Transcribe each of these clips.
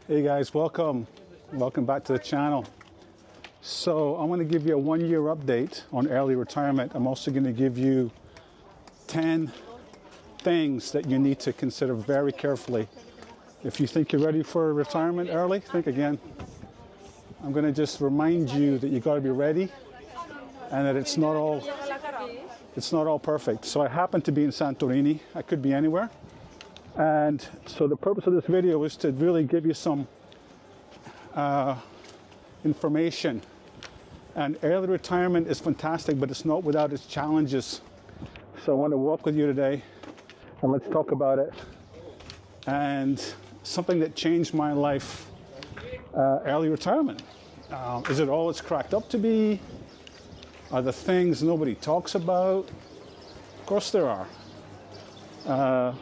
Hey guys, welcome back to the channel. So I'm going to give you a 1-year update on early retirement. I'm also going to give you 10 things that you need to consider very carefully. If you think you're ready for retirement early, think again. I'm going to just remind you that you got to be ready and that it's not all perfect. So I happen to be in Santorini. I could be anywhere. And so the purpose of this video is to really give you some information. And early retirement is fantastic, but it's not without its challenges. So I want to walk with you today and let's talk about it. And something that changed my life, early retirement. Is it all it's cracked up to be? Are there things nobody talks about? Of course there are.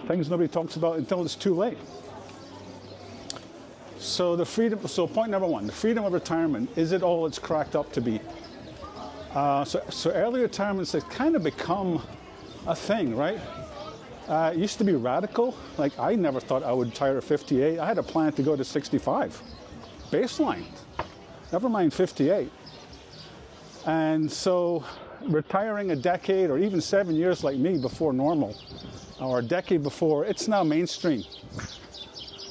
Things nobody talks about until it's too late. So point number one, the freedom of retirement, is it all it's cracked up to be? So early retirement has kind of become a thing, right? It used to be radical. Like, I never thought I would retire at 58. I had a plan to go to 65, baseline, never mind 58. And so retiring a decade or even 7 years like me before normal, or a decade before, it's now mainstream.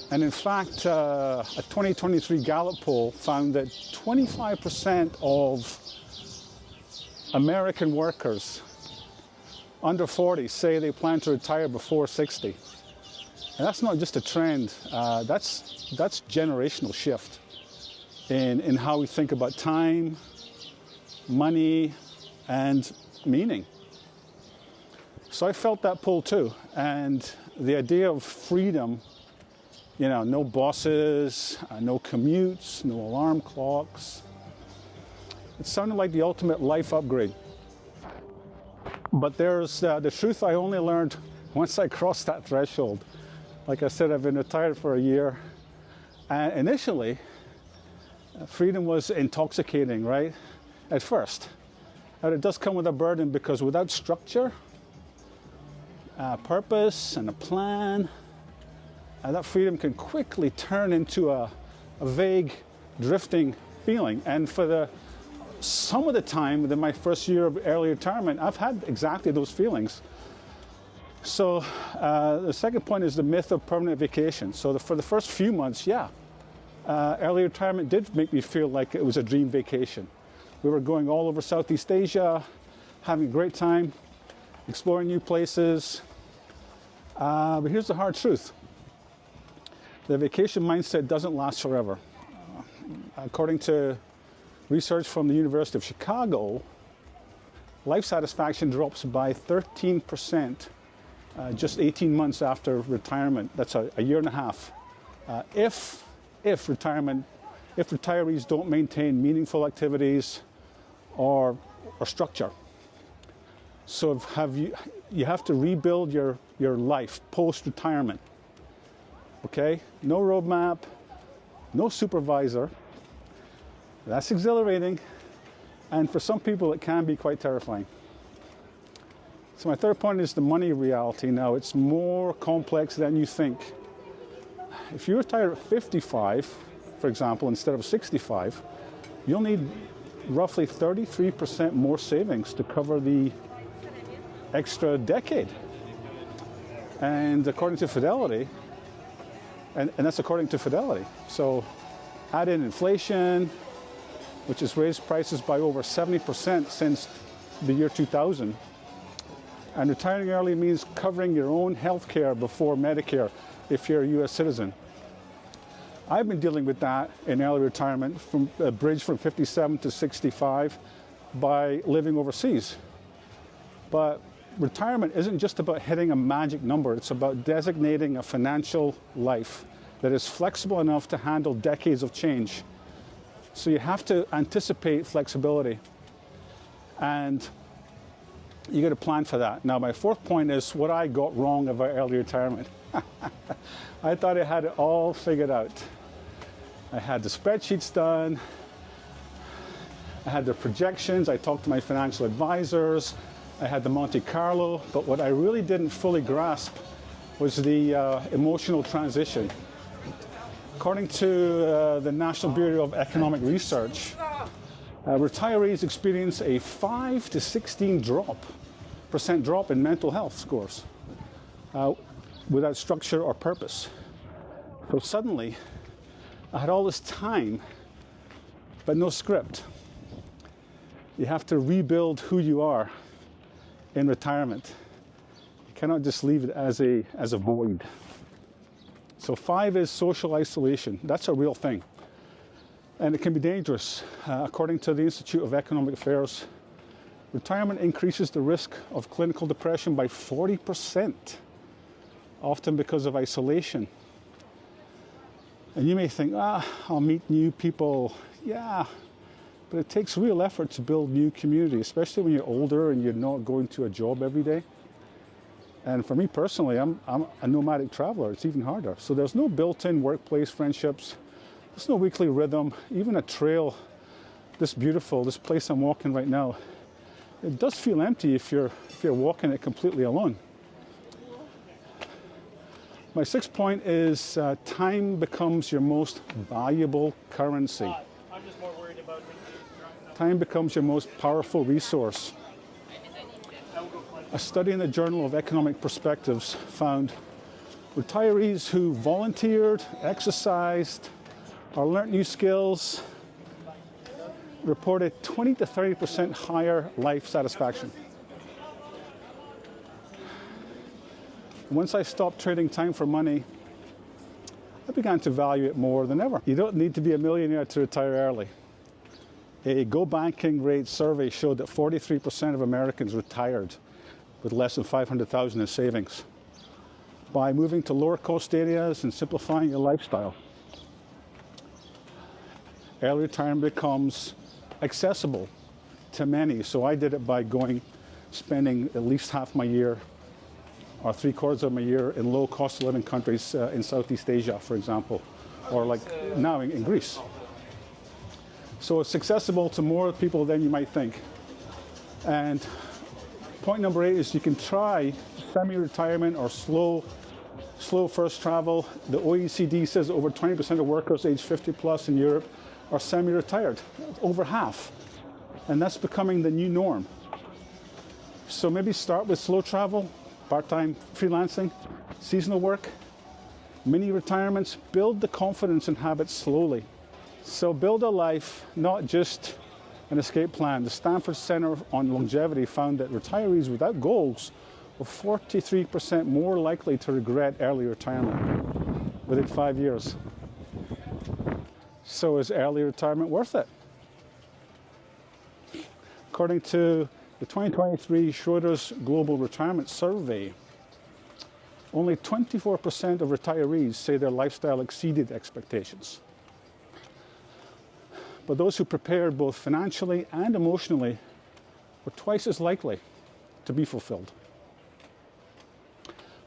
And in fact, a 2023 Gallup poll found that 25% of American workers under 40 say they plan to retire before 60. And that's not just a trend, that's generational shift in how we think about time, money, and meaning. So I felt that pull too, and the idea of freedom, you know, no bosses, no commutes, no alarm clocks. It sounded like the ultimate life upgrade. But there's the truth I only learned once I crossed that threshold. Like I said, I've been retired for a year, and initially, freedom was intoxicating, right? At first. But it does come with a burden, because without structure, purpose and a plan, that freedom can quickly turn into a vague, drifting feeling. And for some of the time within my first year of early retirement, I've had exactly those feelings. So the second point is the myth of permanent vacation. So for the first few months, early retirement did make me feel like it was a dream vacation. We were going all over Southeast Asia, having a great time, exploring new places. But here's the hard truth. The vacation mindset doesn't last forever. According to research from the University of Chicago, life satisfaction drops by 13% just 18 months after retirement. That's a year and a half. If retirees don't maintain meaningful activities or structure. So you have to rebuild your life post-retirement. Okay? No roadmap, no supervisor. That's exhilarating, and for some people it can be quite terrifying. So my third point is the money reality. Now, it's more complex than you think. If you retire at 55, for example, instead of 65, you'll need roughly 33% more savings to cover the extra decade. And according to Fidelity, and that's according to Fidelity. So add in inflation, which has raised prices by over 70% since the year 2000. And retiring early means covering your own health care before Medicare if you're a US citizen. I've been dealing with that in early retirement, from a bridge from 57 to 65 by living overseas. But retirement isn't just about hitting a magic number. It's about designating a financial life that is flexible enough to handle decades of change. So you have to anticipate flexibility, and you got to plan for that. Now, my fourth point is what I got wrong about early retirement. I thought I had it all figured out. I had the spreadsheets done. I had the projections. I talked to my financial advisors. I had the Monte Carlo. But what I really didn't fully grasp was the emotional transition. According to the National Bureau of Economic Research, retirees experience a 5 to 16% drop in mental health scores without structure or purpose. So suddenly, I had all this time, but no script. You have to rebuild who you are in retirement. You cannot just leave it as a void. So 5 is social isolation. That's a real thing. And it can be dangerous. According to the Institute of Economic Affairs, retirement increases the risk of clinical depression by 40%, often because of isolation. And you may think, I'll meet new people. Yeah, but it takes real effort to build new community, especially when you're older and you're not going to a job every day. And for me personally, I'm a nomadic traveler. It's even harder. So there's no built-in workplace friendships. There's no weekly rhythm. Even a trail this place I'm walking right now, it does feel empty if you're walking it completely alone. My 6th point is time becomes your most valuable currency. I'm just more worried about Time becomes your most powerful resource. A study in the Journal of Economic Perspectives found retirees who volunteered, exercised, or learned new skills reported 20 to 30% higher life satisfaction. Once I stopped trading time for money, I began to value it more than ever. You don't need to be a millionaire to retire early. A Go Banking Rate survey showed that 43% of Americans retired with less than $500,000 in savings by moving to lower cost areas and simplifying your lifestyle. Early retirement becomes accessible to many, so I did it by spending at least half my year or 3/4 of my year in low cost of living countries in Southeast Asia, for example, or like now in Greece. So it's accessible to more people than you might think. And point number 8 is you can try semi-retirement or slow first travel. The OECD says over 20% of workers age 50 plus in Europe are semi-retired, over half. And that's becoming the new norm. So maybe start with slow travel, part-time freelancing, seasonal work, mini retirements. Build the confidence and habits slowly. So build a life, not just an escape plan. The Stanford Center on Longevity found that retirees without goals were 43% more likely to regret early retirement within 5 years. So is early retirement worth it? According to the 2023 Schroders Global Retirement Survey, only 24% of retirees say their lifestyle exceeded expectations. But those who prepared both financially and emotionally were twice as likely to be fulfilled.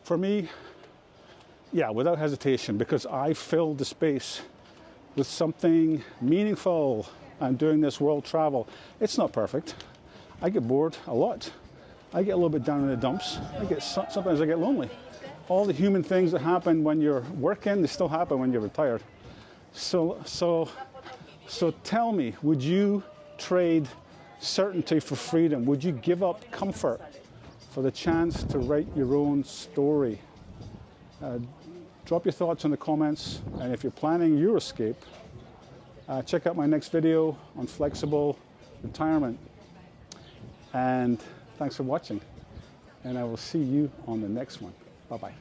For me, yeah, without hesitation, because I filled the space with something meaningful and doing this world travel. It's not perfect. I get bored a lot. I get a little bit down in the dumps. Sometimes I get lonely. All the human things that happen when you're working, they still happen when you're retired. So tell me, would you trade certainty for freedom? Would you give up comfort for the chance to write your own story? Drop your thoughts in the comments, and if you're planning your escape, check out my next video on flexible retirement. And thanks for watching, and I will see you on the next one. Bye-bye.